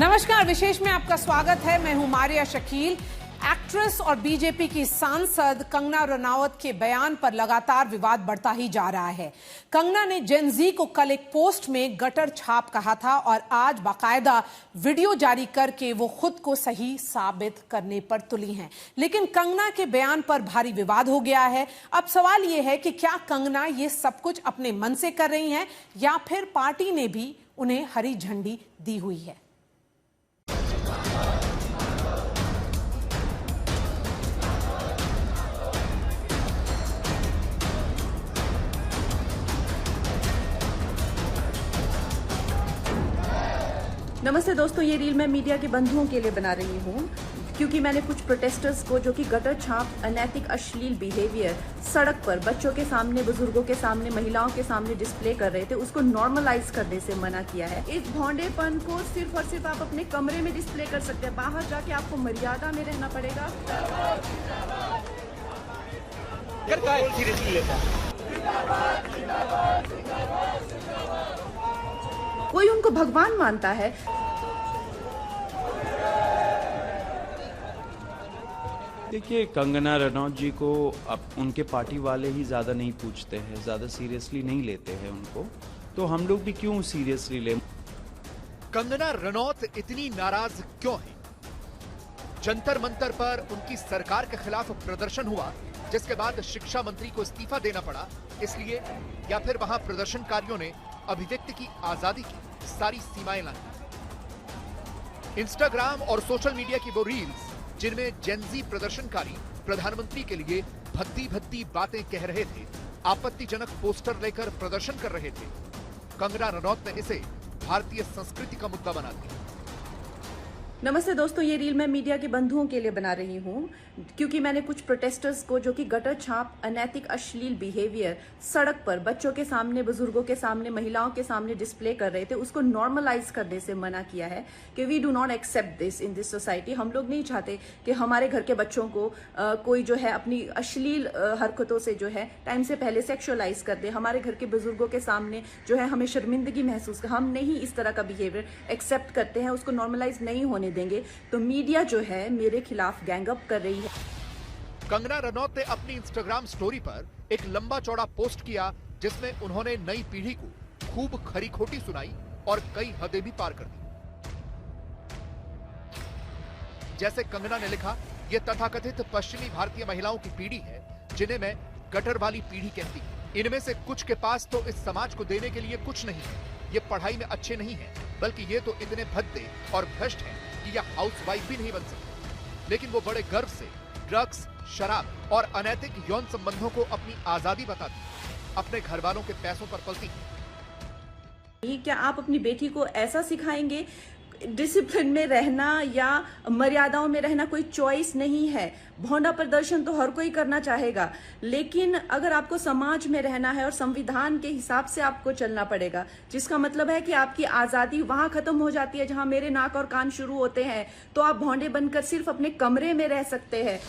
नमस्कार, विशेष में आपका स्वागत है। मैं हूं मारिया शकील। एक्ट्रेस और बीजेपी की सांसद कंगना रनौत के बयान पर लगातार विवाद बढ़ता ही जा रहा है। कंगना ने जेन ज़ी को कल एक पोस्ट में गटर छाप कहा था और आज बाकायदा वीडियो जारी करके वो खुद को सही साबित करने पर तुली हैं। लेकिन कंगना के बयान पर भारी विवाद हो गया है। अब सवाल ये है कि क्या कंगना ये सब कुछ अपने मन से कर रही हैं या फिर पार्टी ने भी उन्हें हरी झंडी दी हुई है। नमस्ते दोस्तों, ये रील मैं मीडिया के बंधुओं के लिए बना रही हूँ क्योंकि मैंने कुछ प्रोटेस्टर्स को जो कि गटर छाप, अनैतिक, अश्लील बिहेवियर सड़क पर बच्चों के सामने, बुजुर्गों के सामने, महिलाओं के सामने डिस्प्ले कर रहे थे, उसको नॉर्मलाइज करने से मना किया है। इस भोंडेपन को सिर्फ और सिर्फ आप अपने कमरे में डिस्प्ले कर सकते हैं, बाहर जाके आपको मर्यादा में रहना पड़ेगा। कोई उनको भगवान मानता है। देखिए, कंगना रनौत जी को अब उनके पार्टी वाले ही ज़्यादा नहीं पूछते हैं, ज़्यादा सीरियसली नहीं लेते हैं उनको, तो हम लोग भी क्यों सीरियसली लें। कंगना रनौत इतनी नाराज क्यों है? जंतर मंतर पर उनकी सरकार के खिलाफ प्रदर्शन हुआ, जिसके बाद शिक्षा मंत्री को इस्तीफा देना पड़ा, इसलिए या फिर वहां प्रदर्शनकारियों ने अभिव्यक्ति की आजादी की सारी सीमाएं लाई। इंस्टाग्राम और सोशल मीडिया की वो रील्स जिनमें जेन ज़ी प्रदर्शनकारी प्रधानमंत्री के लिए भद्दी भद्दी बातें कह रहे थे, आपत्तिजनक पोस्टर लेकर प्रदर्शन कर रहे थे, कंगना रनौत ने इसे भारतीय संस्कृति का मुद्दा बना दिया। नमस्ते दोस्तों, ये रील मैं मीडिया के बंधुओं के लिए बना रही हूँ क्योंकि मैंने कुछ प्रोटेस्टर्स को जो कि गटर छाप, अनैतिक, अश्लील बिहेवियर सड़क पर बच्चों के सामने, बुजुर्गों के सामने, महिलाओं के सामने डिस्प्ले कर रहे थे, उसको नॉर्मलाइज करने से मना किया है कि we do not accept this in this society. हम लोग नहीं चाहते कि हमारे घर के बच्चों को कोई जो है अपनी अश्लील हरकतों से जो है टाइम से पहले सेक्सुअलाइज कर दे। हमारे घर के बुजुर्गों के सामने जो है हमें शर्मिंदगी महसूस कर, हम नहीं इस तरह का बिहेवियर एक्सेप्ट करते हैं, उसको नॉर्मलाइज नहीं होने देंगे। तो मीडिया जो है मेरे खिलाफ गैंग अप कर रही है। कंगना रनौत ने अपनी इंस्टाग्राम स्टोरी पर एक लंबा चौड़ा पोस्ट किया जिसमें उन्होंने नई पीढ़ी को खूब खरी खोटी सुनाई और कई हदें भी पार कर दी। जैसे कंगना ने लिखा, ये तथाकथित पश्चिमी भारतीय महिलाओं की पीढ़ी है जिन्हें मैं गटर वाली पीढ़ी कहती हूं। इनमें से कुछ के पास तो इस समाज को देने के लिए कुछ नहीं है, ये पढ़ाई में अच्छे नहीं है, बल्कि ये तो इतने भद्दे और भ्रष्ट हैं कि यह हाउसवाइफ भी नहीं बन सकती। लेकिन वो बड़े गर्व से ड्रग्स, शराब और अनैतिक यौन संबंधों को अपनी आजादी बताती, अपने घर वालों के पैसों पर पलती है। क्या आप अपनी बेटी को ऐसा सिखाएंगे? डिसिप्लिन में रहना या मर्यादाओं में रहना कोई चॉइस नहीं है। भोंडा प्रदर्शन तो हर कोई करना चाहेगा, लेकिन अगर आपको समाज में रहना है और संविधान के हिसाब से आपको चलना पड़ेगा, जिसका मतलब है कि आपकी आजादी वहां खत्म हो जाती है जहां मेरे नाक और कान शुरू होते हैं, तो आप भोंडे बनकर सिर्फ अपने कमरे में रह सकते हैं।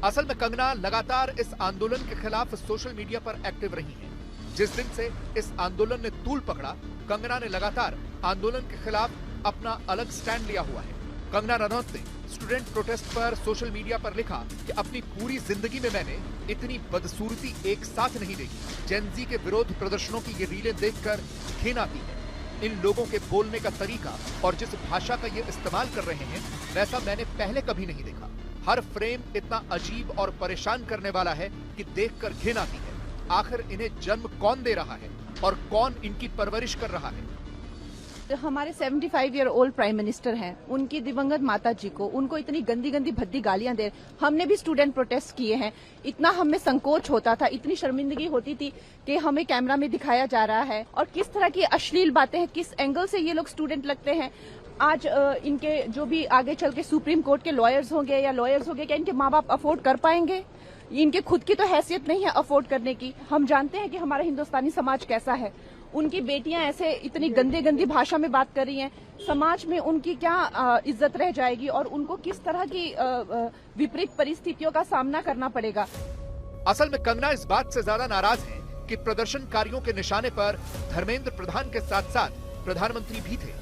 असल में कंगना लगातार इस आंदोलन के खिलाफ सोशल मीडिया पर एक्टिव रही है। जिस दिन से इस आंदोलन ने तूल पकड़ा, कंगना ने लगातार आंदोलन के खिलाफ अपना अलग स्टैंड लिया हुआ है। कंगना रनौत ने स्टूडेंट प्रोटेस्ट पर सोशल मीडिया पर लिखा कि अपनी पूरी जिंदगी में मैंने इतनी बदसूरती एक साथ नहीं देखी। जेन ज़ी के विरोध प्रदर्शनों की ये रीलें देखकर घिन आती है। इन लोगों के बोलने का तरीका और जिस भाषा का ये इस्तेमाल कर रहे हैं, वैसा मैंने पहले कभी नहीं देखा। हर फ्रेम इतना अजीब और परेशान करने वाला है कि देखकर घिन आती है। आखिर इन्हें जन्म कौन दे रहा है और कौन इनकी परवरिश कर रहा है? हमारे 75 ईयर ओल्ड प्राइम मिनिस्टर हैं, उनकी दिवंगत माता जी को, उनको इतनी गंदी गंदी भद्दी गालियां दे। हमने भी स्टूडेंट प्रोटेस्ट किए हैं, इतना हमें संकोच होता था, इतनी शर्मिंदगी होती थी कि हमें कैमरा में दिखाया जा रहा है और किस तरह की अश्लील बातें हैं, किस एंगल से ये लोग स्टूडेंट लगते हैं। आज इनके जो भी आगे चल के सुप्रीम कोर्ट के लॉयर्स होंगे, क्या इनके माँ बाप अफोर्ड कर पाएंगे? इनके खुद की तो हैसियत नहीं है अफोर्ड करने की। हम जानते हैं कि हमारा हिंदुस्तानी समाज कैसा है। उनकी बेटियां ऐसे इतनी गंदी भाषा में बात कर रही हैं, समाज में उनकी क्या इज्जत रह जाएगी और उनको किस तरह की विपरीत परिस्थितियों का सामना करना पड़ेगा। असल में कंगना इस बात से ज्यादा नाराज है कि प्रदर्शनकारियों के निशाने पर धर्मेंद्र प्रधान के साथ साथ प्रधानमंत्री भी थे।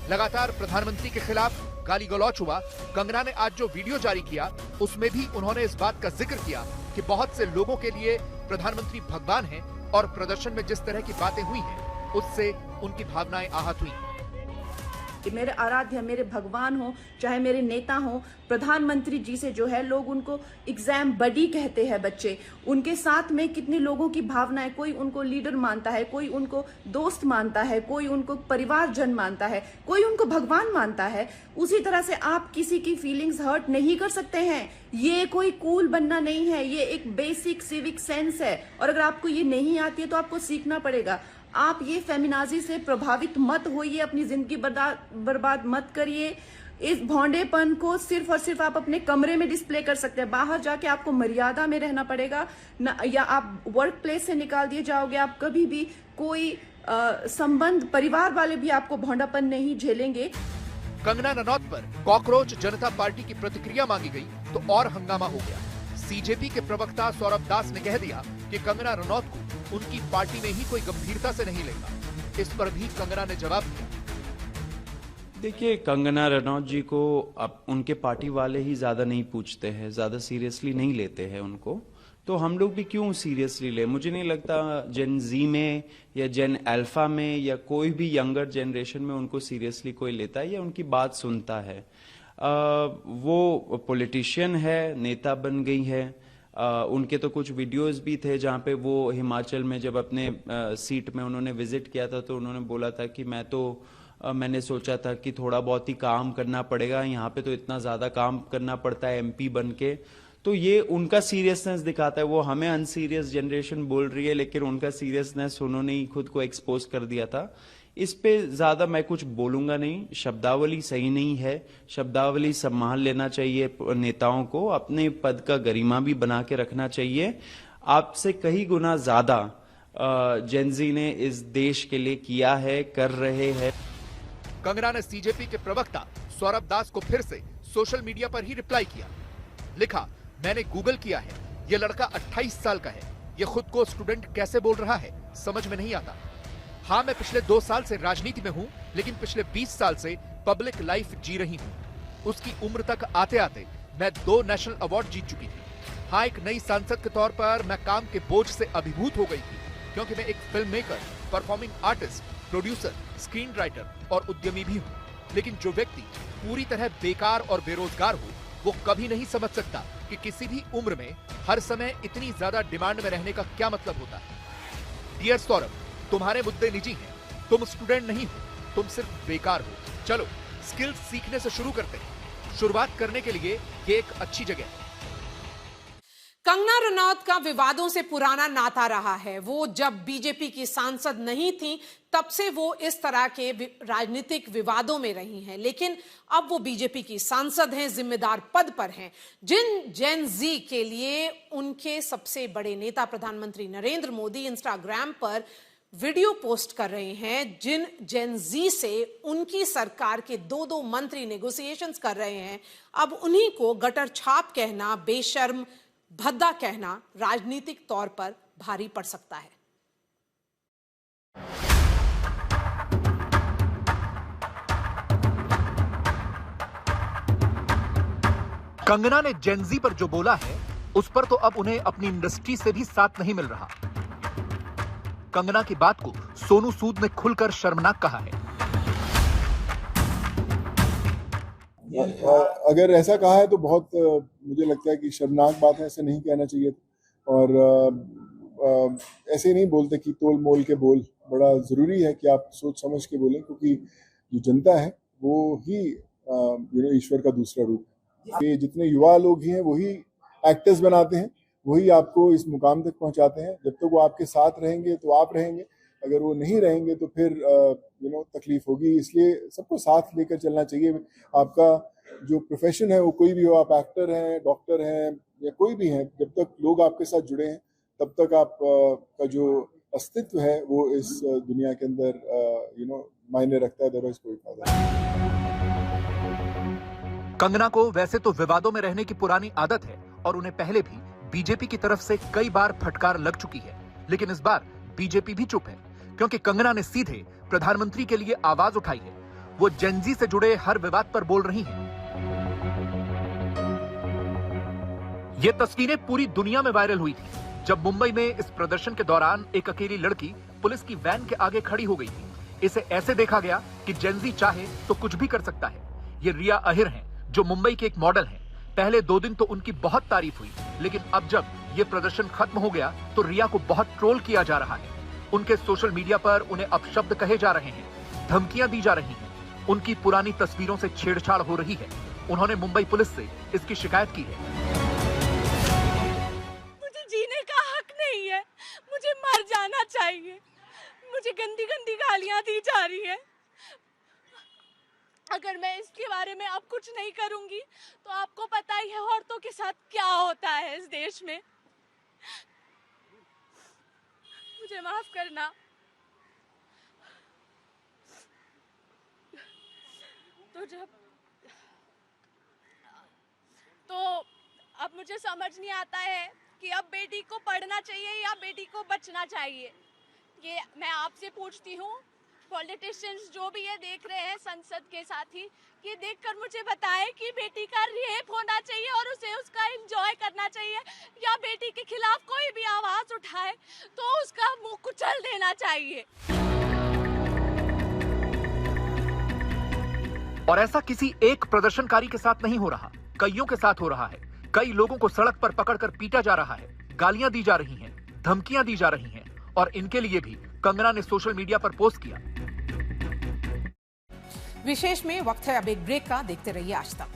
लगातार प्रधानमंत्री के खिलाफ गाली गलौच हुआ। कंगना ने आज जो वीडियो जारी किया उसमें भी उन्होंने इस बात का जिक्र किया कि बहुत से लोगों के लिए प्रधानमंत्री भगवान हैं और प्रदर्शन में जिस तरह की बातें हुई हैं उससे उनकी भावनाएं आहत हुई। कि मेरे आराध्य, मेरे भगवान हो, चाहे मेरे नेता हो, प्रधानमंत्री जी से जो है लोग उनको एग्जाम बडी कहते हैं बच्चे। उनके साथ में कितने लोगों की भावनाएं, कोई उनको लीडर मानता है, कोई उनको दोस्त मानता है, कोई उनको परिवारजन मानता है, कोई उनको भगवान मानता है। उसी तरह से आप किसी की फीलिंग्स हर्ट नहीं कर सकते हैं। ये कोई कूल बनना नहीं है, ये एक बेसिक सिविक सेंस है और अगर आपको ये नहीं आती है तो आपको सीखना पड़ेगा। आप ये फेमिनाजी से प्रभावित मत होइए, अपनी जिंदगी बर्बाद मत करिए। इस भौंडेपन को सिर्फ और सिर्फ आप अपने कमरे में डिस्प्ले कर सकते हैं। बाहर जाके आपको मर्यादा में रहना पड़ेगा ना, या आप वर्क प्लेस से निकाल दिए जाओगे। आप कभी भी कोई संबंध, परिवार वाले भी आपको भौंडापन नहीं झेलेंगे। कंगना रनौत पर कॉकरोच जनता पार्टी की प्रतिक्रिया मांगी गई तो और हंगामा हो गया। सीजेपी के प्रवक्ता सौरभ दास ने कह दिया कि कंगना रनौत को उनकी पार्टी में ही कोई गंभीरता से नहीं लेगा। इस पर भी कंगना ने जवाब दिया। देखिए, कंगना रनौत जी को अब उनके पार्टी वाले ही ज्यादा नहीं पूछते हैं, ज्यादा सीरियसली नहीं लेते हैं उनको, तो हम लोग भी क्यों सीरियसली ले। मुझे नहीं लगता जेन जी में या जेन अल्फा में या कोई भी यंगर जनरेशन में उनको सीरियसली कोई लेता है या उनकी बात सुनता है। वो पॉलिटिशियन है, नेता बन गई है। उनके तो कुछ वीडियोस भी थे जहां पे वो हिमाचल में जब अपने सीट में उन्होंने विजिट किया था तो उन्होंने बोला था कि मैंने सोचा था कि थोड़ा बहुत ही काम करना पड़ेगा, यहाँ पे तो इतना ज्यादा काम करना पड़ता है एमपी बन के। तो ये उनका सीरियसनेस दिखाता है। वो हमें अनसीरियस जनरेशन बोल रही है लेकिन उनका सीरियसनेस उन्होंने ही खुद को एक्सपोज कर दिया था। इस पे ज्यादा मैं कुछ बोलूंगा नहीं। शब्दावली सही नहीं है, शब्दावली संभाल लेना चाहिए नेताओं को, अपने पद का गरिमा भी बना के रखना चाहिए। आपसे कई गुना ज्यादा जेनजी ने इस देश के लिए किया है, कर रहे हैं। कंगना ने सीजेपी के प्रवक्ता सौरभ दास को फिर से सोशल मीडिया पर ही रिप्लाई किया। लिखा, मैंने गूगल किया है, ये लड़का 28 साल का है, ये खुद को स्टूडेंट कैसे बोल रहा है समझ में नहीं आता। हाँ, मैं पिछले 2 साल से राजनीति में हूं लेकिन पिछले 20 साल से पब्लिक लाइफ जी रही हूं। उसकी उम्र तक आते आते मैं 2 नेशनल अवार्ड जीत चुकी थी। हाँ, एक नई सांसद के तौर पर मैं काम के बोझ से अभिभूत हो गई थी क्योंकि मैं एक film maker, performing artist, producer, screen writer और उद्यमी भी हूं। लेकिन जो व्यक्ति पूरी तरह बेकार और बेरोजगार हो वो कभी नहीं समझ सकता कि किसी भी उम्र में हर समय इतनी ज्यादा डिमांड में रहने का क्या मतलब होता है। डियर सौरभ, तुम्हारे मुद्दे निजी हैं, तुम स्टूडेंट नहीं हो, तुम सिर्फ बेकार हो। चलो स्किल्स सीखने से शुरू करते हैं। शुरुआत करने के लिए ये एक अच्छी जगह है। कंगना रनौत का विवादों से पुराना नाता रहा है। वो जब बीजेपी की सांसद नहीं थी तब से वो इस तरह के राजनीतिक विवादों में रही हैं, लेकिन अब वो बीजेपी की सांसद हैं, जिम्मेदार पद पर हैं। जेन जी के लिए उनके सबसे बड़े नेता प्रधानमंत्री नरेंद्र मोदी इंस्टाग्राम पर वीडियो पोस्ट कर रहे हैं जिन जेन जी से उनकी सरकार के 2 मंत्री नेगोशिएशंस कर रहे हैं। अब उन्हीं को गटर छाप कहना, बेशर्म, भद्दा कहना राजनीतिक तौर पर भारी पड़ सकता है। कंगना ने जेनजी पर जो बोला है उस पर तो अब उन्हें अपनी इंडस्ट्री से भी साथ नहीं मिल रहा। कंगना की बात को सोनू सूद ने खुलकर शर्मनाक कहा है। अगर ऐसा कहा है तो बहुत मुझे लगता है कि शर्मनाक बात है, ऐसे नहीं कहना चाहिए। और ऐसे नहीं बोलते कि तोल मोल के बोल। बड़ा ज़रूरी है कि आप सोच समझ के बोलें, क्योंकि जो जनता है वो ही ईश्वर का दूसरा रूप है। ये जितने युवा लोग हैं वही एक्टर्स बनाते हैं, वही आपको इस मुकाम तक पहुंचाते हैं। जब तक वो आपके साथ रहेंगे तो आप रहेंगे, अगर वो नहीं रहेंगे तो फिर तकलीफ होगी। इसलिए सबको साथ लेकर चलना चाहिए। आपका जो प्रोफेशन है वो कोई भी हो, आप एक्टर हैं, डॉक्टर हैं या कोई भी हैं, जब तक लोग आपके साथ जुड़े हैं तब तक आप का जो अस्तित्व है वो इस दुनिया के अंदर मायने रखता है। अदरवाइज कोई फायदा नहीं। कंगना को वैसे तो विवादों में रहने की पुरानी आदत है और उन्हें पहले भी बीजेपी की तरफ से कई बार फटकार लग चुकी है, लेकिन इस बार बीजेपी भी चुप है क्योंकि कंगना ने सीधे प्रधानमंत्री के लिए आवाज उठाई है। वो जेनजी से जुड़े हर विवाद पर बोल रही हैं। ये तस्वीरें पूरी दुनिया में वायरल हुई थी जब मुंबई में इस प्रदर्शन के दौरान एक अकेली लड़की पुलिस की वैन के आगे खड़ी हो गई थी। इसे ऐसे देखा गया कि जेनजी चाहे तो कुछ भी कर सकता है। ये रिया अहिर हैं, जो मुंबई के एक मॉडल हैं। पहले 2 दिन तो उनकी बहुत तारीफ हुई, लेकिन अब जब ये प्रदर्शन खत्म हो गया तो रिया को बहुत ट्रोल किया जा रहा है। उनके सोशल मीडिया पर उन्हें अपशब्द कहे जा रहे हैं, धमकियां दी जा रही हैं, उनकी पुरानी तस्वीरों से छेड़छाड़ हो रही है। उन्होंने मुंबई पुलिस से इसकी शिकायत की है। मुझे जीने का हक नहीं है, मुझे मर जाना चाहिए। मुझे गंदी गंदी गालियां दी जा रही है। अगर मैं इसके बारे में अब कुछ नहीं करूंगी तो आपको पता ही है औरतों के साथ क्या होता है इस देश में। मुझे माफ करना। तो अब मुझे समझ नहीं आता है कि अब बेटी को पढ़ना चाहिए या बेटी को बचना चाहिए। ये मैं आपसे पूछती हूँ, पॉलिटिशियंस जो भी ये देख रहे हैं संसद के साथी, ये देखकर मुझे बताएं कि बेटी का रेप होना चाहिए और उसे उसका एंजॉय करना चाहिए, या बेटी के खिलाफ कोई भी आवाज उठाए तो उसका मुंह कुचल देना चाहिए। और ऐसा किसी एक प्रदर्शनकारी के साथ नहीं हो रहा, कईयों के साथ हो रहा है। कई लोगों को सड़क पर पकड़कर पीटा जा रहा है, गालियां दी जा रही हैं, धमकियां दी जा रही हैं, और इनके लिए भी कंगना ने सोशल मीडिया पर पोस्ट किया। विशेष में वक्त है अब एक ब्रेक का, देखते रहिए आज तक।